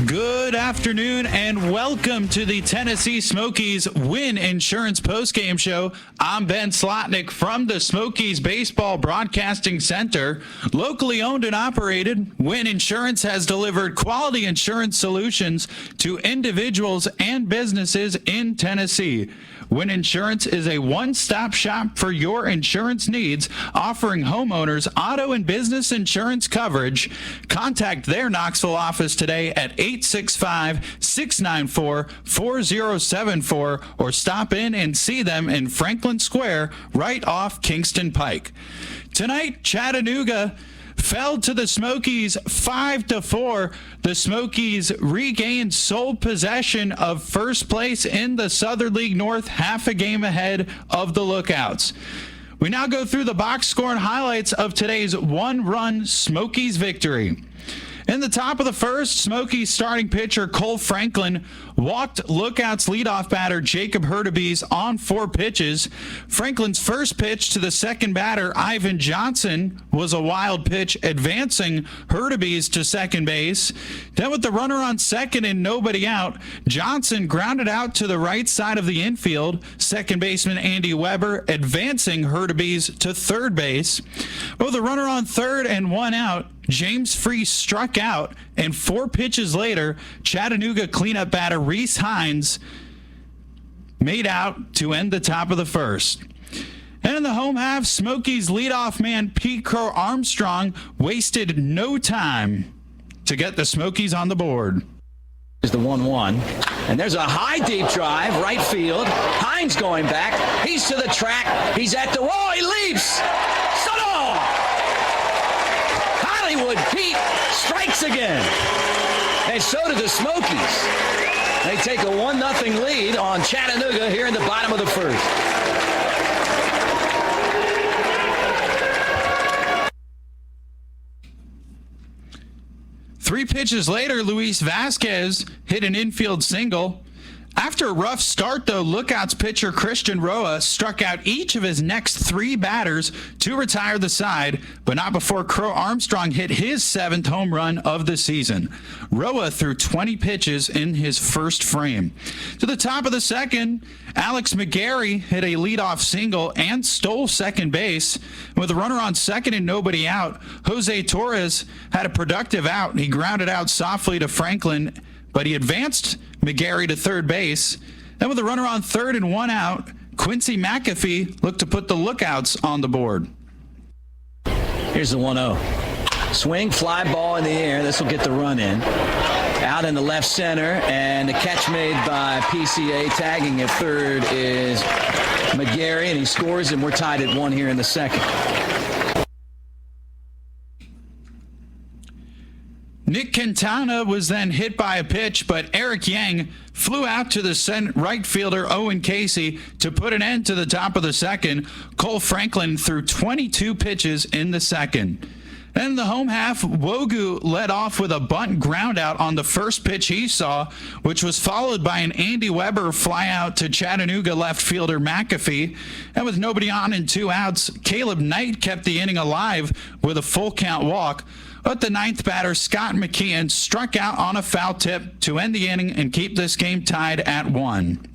Good afternoon and welcome to the Tennessee Smokies Win Insurance postgame show. I'm Ben Slotnick from the Smokies Baseball Broadcasting Center. Locally owned and operated, Win Insurance has delivered quality insurance solutions to individuals and businesses in Tennessee. Win Insurance is a one-stop shop for your insurance needs, offering homeowners auto and business insurance coverage. Contact their Knoxville office today at 865-694-4074 or stop in and see them in Franklin Square right off Kingston Pike. Tonight, Chattanooga fell to the Smokies 5-4. The Smokies regained sole possession of first place in the Southern League North, half a game ahead of the Lookouts. We now go through the box score and highlights of today's one-run Smokies victory. In the top of the first, Smokies starting pitcher Cole Franklin walked Lookouts leadoff batter Jacob Hurtubise on 4 pitches. Franklin's first pitch to the second batter, Ivan Johnson, was a wild pitch, advancing Hurtubise to second base. Then with the runner on second and nobody out, Johnson grounded out to the right side of the infield. Second baseman Andy Weber advancing Hurtubise to third base. With the runner on third and one out, James Freese struck out, and 4 pitches later, Chattanooga cleanup batter Reese Hines made out to end the top of the first. And in the home half, Smokies leadoff man Pete Crow Armstrong wasted no time to get the Smokies on the board. Is the 1-1, and there's a high deep drive, right field. Hines going back. He's to the track. He's at the wall. He leaps. Hollywood Pete strikes again. And so do the Smokies. They take a 1-0 lead on Chattanooga here in the bottom of the first. Three pitches later, Luis Vasquez hit an infield single. After a rough start, though, Lookouts pitcher Christian Roa struck out each of his next 3 batters to retire the side, but not before Crow Armstrong hit his 7th home run of the season. Roa threw 20 pitches in his first frame. To the top of the second, Alex McGarry hit a leadoff single and stole second base. With a runner on second and nobody out, Jose Torres had a productive out. He grounded out softly to Franklin, but he advanced McGarry to third base. Then with a runner on third and one out, Quincy McAfee looked to put the Lookouts on the board. Here's the 1-0. Swing, fly ball in the air. This will get the run in. Out in the left center, and the catch made by PCA. Tagging at third is McGarry, and he scores, and we're tied at 1 here in the second. Nick Quintana was then hit by a pitch, but Eric Yang flew out to the right fielder Owen Casey to put an end to the top of the second. Cole Franklin threw 22 pitches in the second. Then the home half, Wogu led off with a bunt ground out on the first pitch he saw, which was followed by an Andy Weber fly out to Chattanooga left fielder McAfee. And with nobody on and 2 outs, Caleb Knight kept the inning alive with a full count walk. But the 9th batter, Scott McKeon, struck out on a foul tip to end the inning and keep this game tied at 1.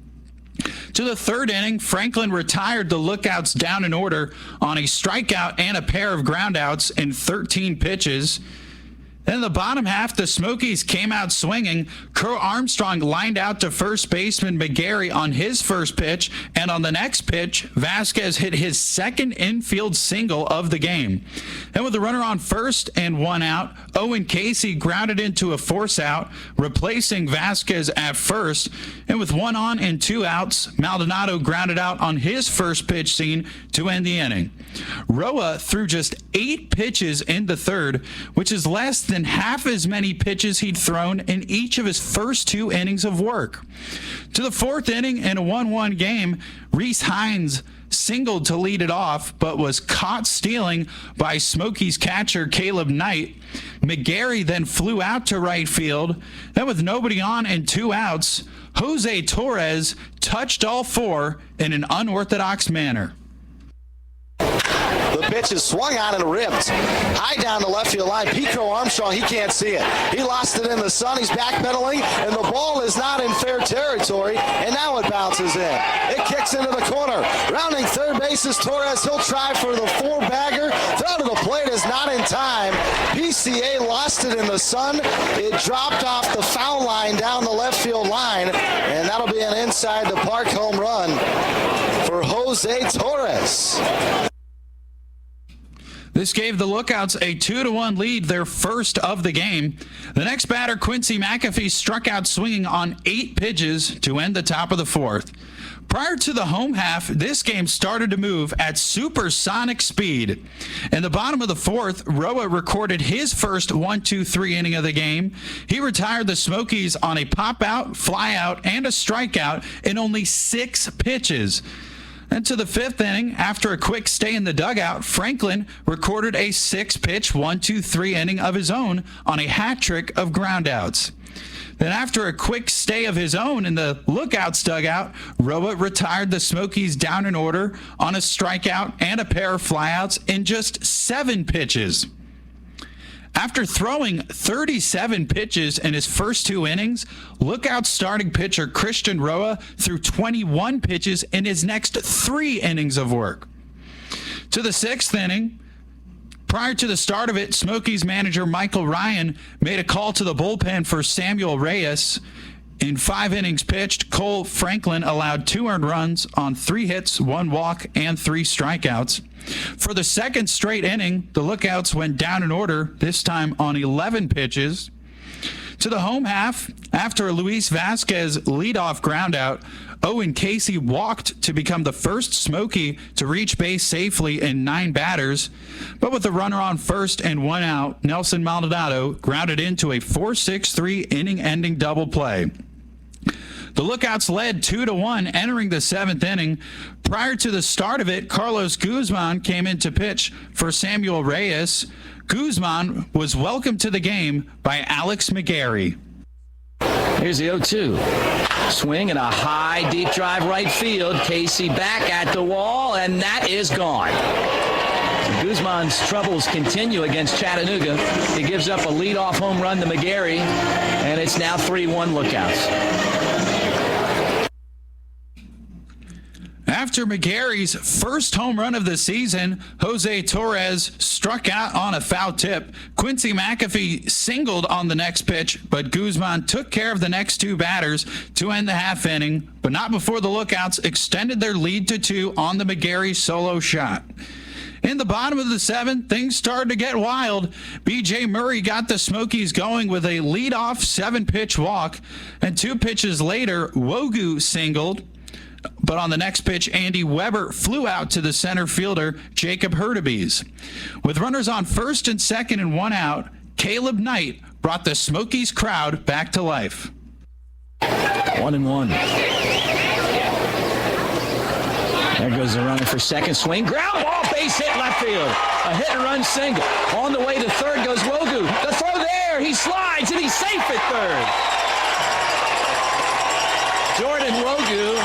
To the third inning, Franklin retired the Lookouts down in order on a strikeout and a pair of groundouts in 13 pitches. Then in the bottom half, the Smokies came out swinging. Crow Armstrong lined out to first baseman McGarry on his first pitch, and on the next pitch, Vasquez hit his second infield single of the game. And with the runner on first and 1 out, Owen Casey grounded into a force out, replacing Vasquez at first. And with 1 on and 2 outs, Maldonado grounded out on his first pitch seen to end the inning. Roa threw just 8 pitches in the third, which is less than half as many pitches he'd thrown in each of his first 2 innings of work. To the 4th inning in a 1-1 game, Reese Hines singled to lead it off, but was caught stealing by Smokies catcher Caleb Knight. McGarry then flew out to right field. Then with nobody on and 2 outs, Jose Torres touched all 4 in an unorthodox manner. The pitch is swung on and ripped high down the left field line. Pico Armstrong, he can't see it. He lost it in the sun. He's backpedaling, and the ball is not in fair territory, and now it bounces in. It kicks into the corner. Rounding third base is Torres. He'll try for the four-bagger. Throw to the plate is not in time. PCA lost it in the sun. It dropped off the foul line down the left field line, and that'll be an inside the park home run for Jose Torres. This gave the Lookouts a 2-1 lead, their first of the game. The next batter, Quincy McAfee, struck out swinging on 8 pitches to end the top of the fourth. Prior to the home half, this game started to move at supersonic speed. In the bottom of the fourth, Roa recorded his first 1-2-3 inning of the game. He retired the Smokies on a pop-out, fly-out, and a strikeout in only 6 pitches. And to the 5th inning, after a quick stay in the dugout, Franklin recorded a 6-pitch 1-2-3 inning of his own on a hat trick of groundouts. Then after a quick stay of his own in the Lookouts dugout, Roa retired the Smokies down in order on a strikeout and a pair of flyouts in just 7 pitches. After throwing 37 pitches in his first 2 innings, Lookouts starting pitcher Christian Roa threw 21 pitches in his next 3 innings of work. To the 6th inning, prior to the start of it, Smokies manager Michael Ryan made a call to the bullpen for Samuel Reyes. In 5 innings pitched, Cole Franklin allowed 2 earned runs on 3 hits, 1 walk, and 3 strikeouts. For the second straight inning, the Lookouts went down in order, this time on 11 pitches. To the home half, after a Luis Vasquez leadoff groundout, Owen Casey walked to become the first Smoky to reach base safely in 9 batters. But with a runner on first and 1 out, Nelson Maldonado grounded into a 4-6-3 inning-ending double play. The Lookouts led 2-1 entering the 7th inning. Prior to the start of it, Carlos Guzman came in to pitch for Samuel Reyes. Guzman was welcomed to the game by Alex McGarry. Here's the 0-2. Swing and a high, deep drive right field. Casey back at the wall, and that is gone. Guzman's troubles continue against Chattanooga. He gives up a leadoff home run to McGarry, and it's now 3-1 Lookouts. After McGarry's first home run of the season, Jose Torres struck out on a foul tip. Quincy McAfee singled on the next pitch, but Guzman took care of the next 2 batters to end the half inning, but not before the Lookouts extended their lead to 2 on the McGarry solo shot. In the bottom of the 7th, things started to get wild. B.J. Murray got the Smokies going with a leadoff 7-pitch walk, and 2 pitches later, Wogu singled. But on the next pitch, Andy Weber flew out to the center fielder, Jacob Hurtubise. With runners on first and second and 1 out, Caleb Knight brought the Smokies crowd back to life. 1-1. There goes the runner for second. Swing, ground ball, base hit left field. A hit and run single. On the way to third goes Wogu. The throw there, he slides and he's safe at third. Jordan Wogu,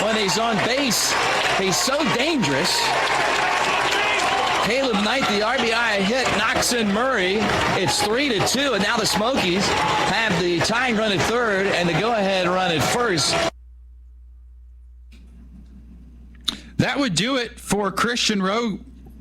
when he's on base, he's so dangerous. Caleb Knight, the RBI hit, knocks in Murray. It's 3-2, and now the Smokies have the tying run at third and the go-ahead run at first. That would do it for Christian Rowe.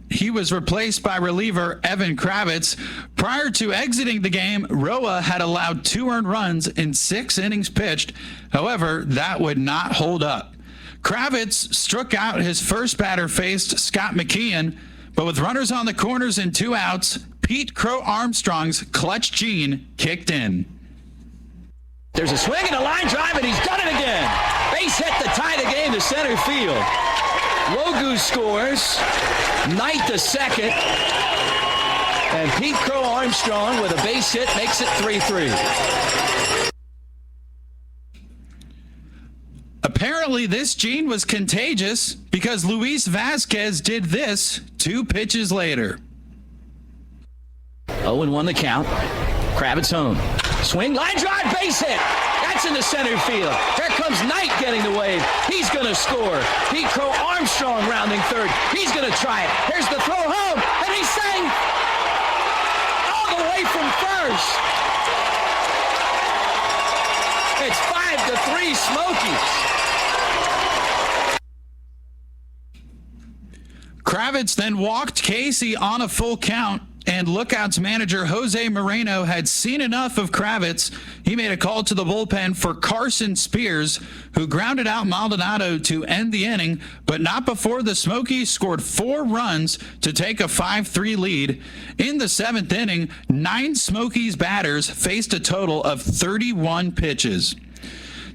He was replaced by reliever Evan Kravitz. Prior to exiting the game, Roa had allowed 2 earned runs in 6 innings pitched. However, that would not hold up. Kravitz struck out his first batter faced Scott McKeon, but with runners on the corners and 2 outs, Pete Crow Armstrong's clutch gene kicked in. There's a swing and a line drive, and he's done it again. Base hit to tie the game to center field. Wogu scores. Knight the second. And Pete Crow Armstrong with a base hit makes it 3-3. Apparently, this gene was contagious because Luis Vasquez did this 2 pitches later. 0-1 the count. Kravitz home. Swing, line drive, base hit. That's in the center field. Here comes Knight getting the wave. He's going to score. Pete Crow Armstrong rounding third. He's going to try it. Here's the throw home, and he's saying all the way from first. It's 5-3 Smokies. Kravitz then walked Casey on a full count, and Lookouts manager Jose Moreno had seen enough of Kravitz. He made a call to the bullpen for Carson Spears, who grounded out Maldonado to end the inning, but not before the Smokies scored 4 runs to take a 5-3 lead. In the 7th inning, 9 Smokies batters faced a total of 31 pitches.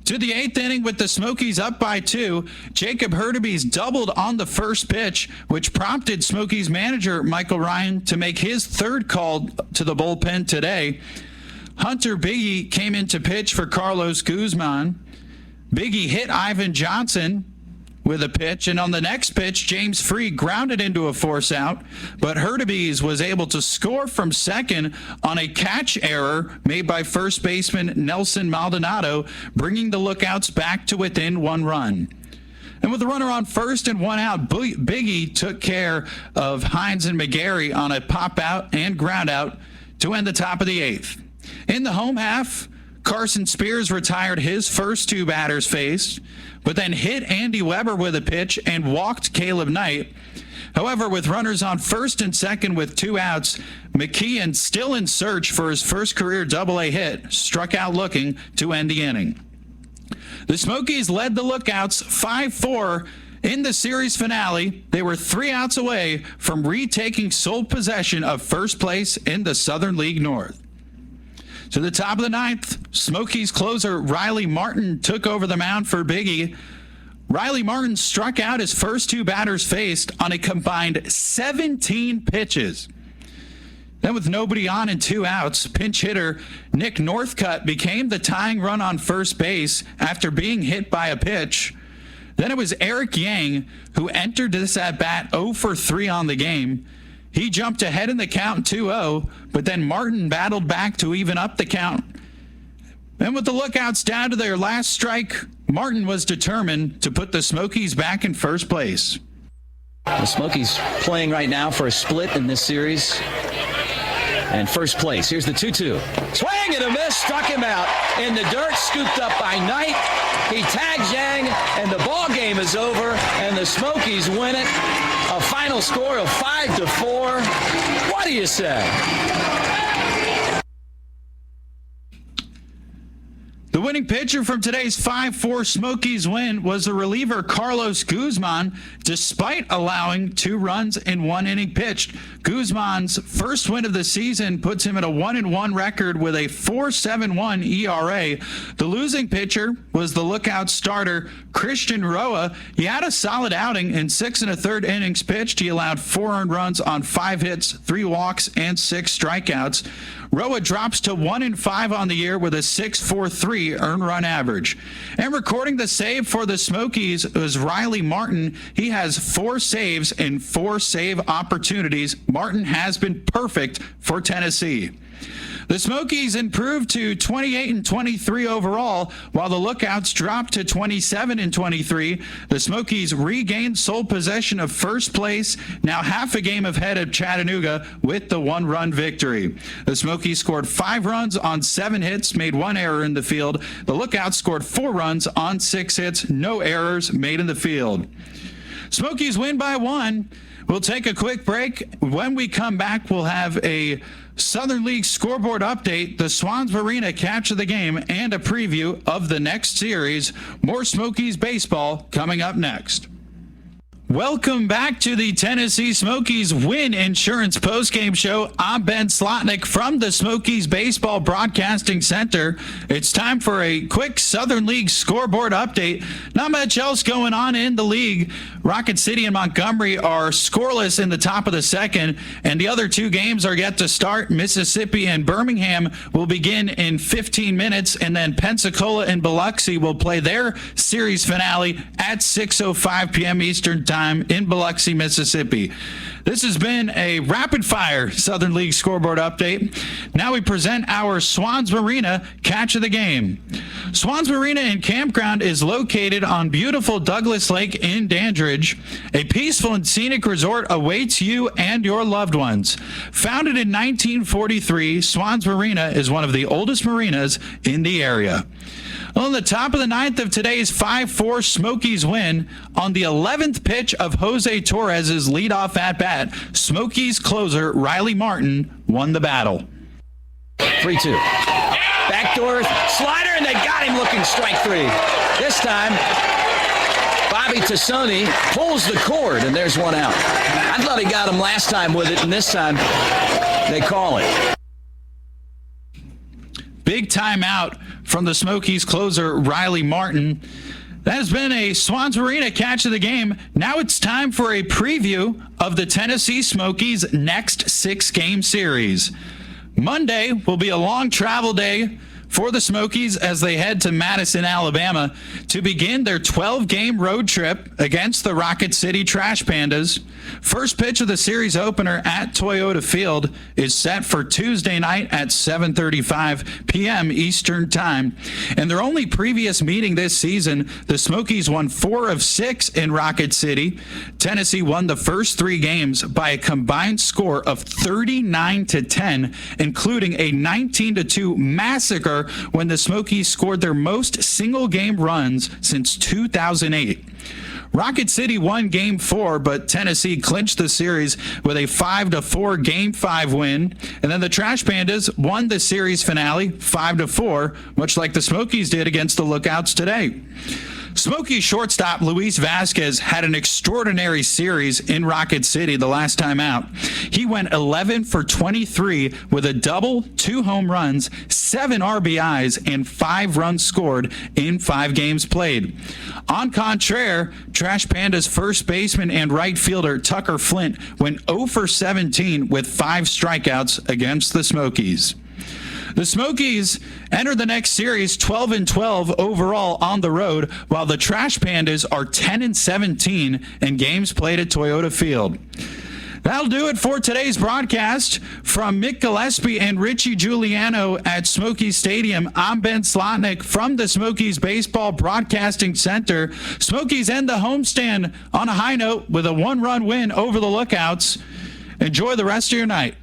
To the 8th inning with the Smokies up by 2, Jacob Hurtubise doubled on the first pitch, which prompted Smokies manager Michael Ryan to make his 3rd call to the bullpen today. Hunter Biggie came in to pitch for Carlos Guzman. Biggie hit Ivan Johnson with a pitch, and on the next pitch, James Free grounded into a force out, but Hurtubise was able to score from second on a catch error made by first baseman Nelson Maldonado, bringing the Lookouts back to within 1 run. And with the runner on first and 1 out, Biggie took care of Hines and McGarry on a pop out and ground out to end the top of the 8th. In the home half, Carson Spears retired his first 2 batters faced, but then hit Andy Weber with a pitch and walked Caleb Knight. However, with runners on first and second with 2 outs, McKeon, still in search for his first career Double-A hit, struck out looking to end the inning. The Smokies led the Lookouts 5-4 in the series finale. They were 3 outs away from retaking sole possession of first place in the Southern League North. To the top of the 9th, Smokies closer Riley Martin took over the mound for Biggie. Riley Martin struck out his first 2 batters faced on a combined 17 pitches. Then with nobody on and 2 outs, pinch hitter Nick Northcutt became the tying run on first base after being hit by a pitch. Then it was Eric Yang who entered this at-bat 0 for 3 on the game. He jumped ahead in the count 2-0, but then Martin battled back to even up the count. And with the Lookouts down to their last strike, Martin was determined to put the Smokies back in first place. The Smokies playing right now for a split in this series. And first place, here's the 2-2. Swing and a miss, struck him out in the dirt, scooped up by Knight. He tags Yang, and the ball game is over, and the Smokies win it. A final score of 5-4. What do you say? The winning pitcher from today's 5-4 Smokies win was the reliever Carlos Guzman, despite allowing 2 runs in 1 inning pitched. Guzman's first win of the season puts him at a 1-1 record with a 4.71 ERA. The losing pitcher was the Lookout starter Christian Roa. He had a solid outing in 6 1/3 innings pitched. He allowed 4 earned runs on 5 hits, 3 walks, and 6 strikeouts. Roa drops to 1-5 on the year with a 6.43 earned run average. And recording the save for the Smokies was Riley Martin. He has 4 saves and 4 save opportunities. Martin has been perfect for Tennessee. The Smokies improved to 28-23 overall, while the Lookouts dropped to 27-23. The Smokies regained sole possession of first place, now half a game ahead of Chattanooga with the 1-run victory. The Smokies scored 5 runs on 7 hits, made 1 error in the field. The Lookouts scored 4 runs on 6 hits, no errors made in the field. Smokies win by 1. We'll take a quick break. When we come back, we'll have a Southern League scoreboard update, the Swans Arena catch of the game, and a preview of the next series. More Smokies baseball coming up next. Welcome back to the Tennessee Smokies Win Insurance postgame show. I'm Ben Slotnick from the Smokies Baseball Broadcasting Center. It's time for a quick Southern League scoreboard update. Not much else going on in the league. Rocket City and Montgomery are scoreless in the top of the second, and the other 2 games are yet to start. Mississippi and Birmingham will begin in 15 minutes, and then Pensacola and Biloxi will play their series finale at 6:05 p.m. Eastern Time in Biloxi, Mississippi. This has been a rapid-fire Southern League scoreboard update. Now we present our Swans Marina Catch of the Game. Swans Marina and Campground is located on beautiful Douglas Lake in Dandridge. A peaceful and scenic resort awaits you and your loved ones. Founded in 1943, Swans Marina is one of the oldest marinas in the area. On the top of the ninth of today's 5-4 Smokies win, on the 11th pitch of Jose Torres' leadoff at-bat, Smokies closer Riley Martin won the battle. 3-2. Backdoor slider, and they got him looking strike three. This time, Bobby Tassoni pulls the cord, and there's one out. I thought he got him last time with it, and this time they call it. Big timeout from the Smokies closer, Riley Martin. That has been a Swans Arena Catch of the Game. Now it's time for a preview of the Tennessee Smokies' next 6-game series. Monday will be a long travel day for the Smokies as they head to Madison, Alabama to begin their 12-game road trip against the Rocket City Trash Pandas. First pitch of the series opener at Toyota Field is set for Tuesday night at 7:35 p.m. Eastern Time. In their only previous meeting this season, the Smokies won 4 of 6 in Rocket City. Tennessee won the first 3 games by a combined score of 39-10, including a 19-2 massacre when the Smokies scored their most single-game runs since 2008. Rocket City won Game 4, but Tennessee clinched the series with a 5-4 Game 5 win. And then the Trash Pandas won the series finale 5-4, much like the Smokies did against the Lookouts today. Smokies shortstop Luis Vasquez had an extraordinary series in Rocket City the last time out. He went 11 for 23 with a double, 2 home runs, 7 RBIs, and 5 runs scored in 5 games played. En contraire, Trash Pandas first baseman and right fielder Tucker Flint went 0 for 17 with 5 strikeouts against the Smokies. The Smokies enter the next series 12-12 overall on the road, while the Trash Pandas are 10-17 in games played at Toyota Field. That'll do it for today's broadcast. From Mick Gillespie and Richie Giuliano at Smokies Stadium, I'm Ben Slotnick from the Smokies Baseball Broadcasting Center. Smokies end the homestand on a high note with a 1-run win over the Lookouts. Enjoy the rest of your night.